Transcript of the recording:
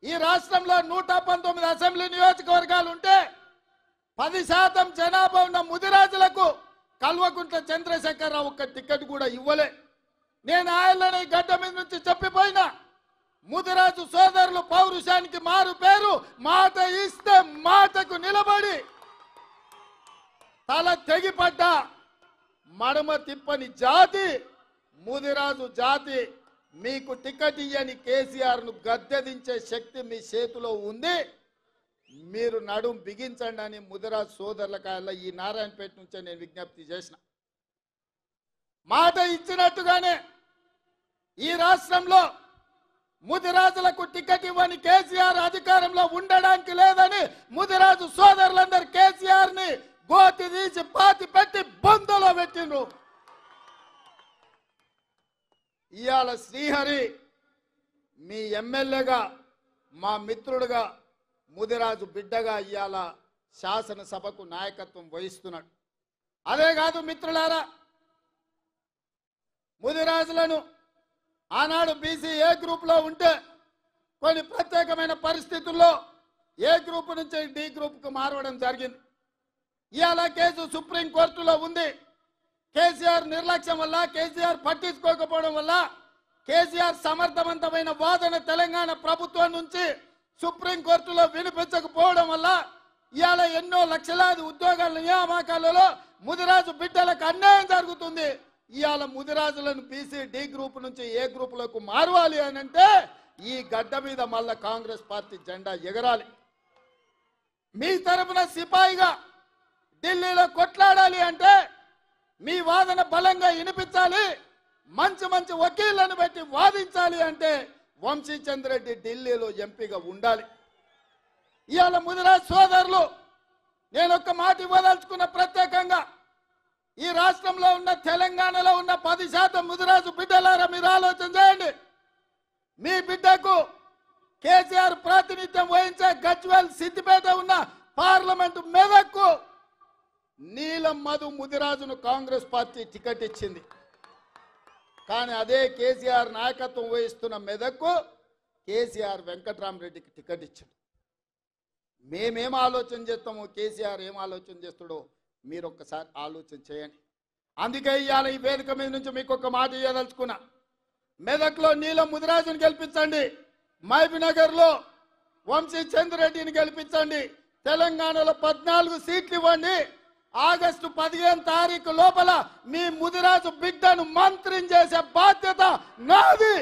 ఈ రాష్ట్రంలో 119 అసెంబ్లీ నియోజకవర్గాలు ఉంటే 10% జనాభా ఉన్న ముదిరాజులకు కల్వకుంట్ల చంద్రశేఖరరావు ఒక్క టికెట్ కూడా ఇవ్వలే. నేను ఆయనని గడ్డ మీద నుంచి చెప్పిపోయినా, ముదిరాజు సోదరులు పౌరుషానికి మారు పేరు, మాట ఇస్తే మాటకు నిలబడి తల తెగిపడ్డ మడమ తిప్పని జాతి ముదిరాజు జాతి. మీకు టికెట్ ఇయ్యని కేసీఆర్ను గద్దెదించే శక్తి మీ చేతిలో ఉంది. మీరు నడుం బిగించండి అని ముదిరాజు సోదరుల ఈ నారాయణపేట నుంచే నేను విజ్ఞప్తి చేసిన. మాట ఇచ్చినట్టుగానే ఈ రాష్ట్రంలో ముదిరాజులకు టికెట్ ఇవ్వని కేసీఆర్ అధికారంలో ఉండడానికి లేదని ముదిరాజు సోదరులందరూ కేసీఆర్ ని గోతి తీసి పాతి పెట్టి బొందలో పెట్టిండ్రు. ఇవాళ శ్రీహరి మీ ఎమ్మెల్యేగా, మా మిత్రుడుగా, ముదిరాజు బిడ్డగా ఇవాళ శాసనసభకు నాయకత్వం వహిస్తున్నాడు. అదే కాదు మిత్రులారా, ముదిరాజులను ఆనాడు బీసీ ఏ గ్రూప్లో ఉంటే కొన్ని ప్రత్యేకమైన పరిస్థితుల్లో ఏ గ్రూప్ నుంచి డి గ్రూప్కు మారవడం జరిగింది. ఇవాళ కేసు సుప్రీంకోర్టులో ఉంది. కేసీఆర్ నిర్లక్ష్యం వల్ల, కేసీఆర్ పట్టించుకోకపోవడం వల్ల, కేసీఆర్ సమర్థవంతమైన వాదన తెలంగాణ ప్రభుత్వం నుంచి సుప్రీంకోర్టులో వినిపించకపోవడం వల్ల ఇవాళ ఎన్నో లక్షలాది ఉద్యోగాల నియామకాలలో ముదిరాజు బిడ్డలకు అన్యాయం జరుగుతుంది. ఇవాళ ముదిరాజులను బీసీ డి గ్రూప్ నుంచి ఏ గ్రూపులకు మారవాలి అని అంటే ఈ గడ్డ మీద మళ్ళా కాంగ్రెస్ పార్టీ జెండా ఎగరాలి. మీ తరఫున సిపాయిగా ఢిల్లీలో కొట్లాడాలి అంటే మీ వాదన బలంగా వినిపించాలి. మంచి మంచి వకీళ్లను పెట్టి వాదించాలి అంటే వంశీచంద్రెడ్డి ఢిల్లీలో ఎంపీగా ఉండాలి. ఇవాళ ముదిరాజ్ సోదరులు నేను ఒక్క మాట ఇవ్వదలుచుకున్న, ప్రత్యేకంగా ఈ రాష్ట్రంలో ఉన్న, తెలంగాణలో ఉన్న 10% ముదిరాజు బిడ్డలారా మీరు ఆలోచన చేయండి. మీ బిడ్డకు కేసీఆర్ ప్రాతినిధ్యం వహించే గజ్వేల్ సిద్దిపేట ఉన్న పార్లమెంటు మెదక్కు నీలం మధు ముదిరాజును కాంగ్రెస్ పార్టీ టికెట్ ఇచ్చింది. కానీ అదే కేసీఆర్ నాయకత్వం వహిస్తున్న మెదక్కు కేసీఆర్ వెంకట్రామరెడ్డికి టికెట్ ఇచ్చాడు. మేమేం ఆలోచన చేస్తామో, కేసీఆర్ ఏం ఆలోచన చేస్తాడో మీరు ఒక్కసారి ఆలోచన చేయండి. అందుకే ఇవాళ ఈ వేదిక మీద నుంచి మీకు ఒక మాట ఇవ్వదలుచుకున్నా. మెదక్లో నీలం ముదిరాజుని గెలిపించండి, మహబూబ్నగర్లో వంశీచంద్రెడ్డిని గెలిపించండి, తెలంగాణలో 14 సీట్లు ఇవ్వండి. ఆగస్టు 15 తారీఖు లోపల మీ ముదిరాజు బిడ్డను మంత్రిని చేసే బాధ్యత నాది.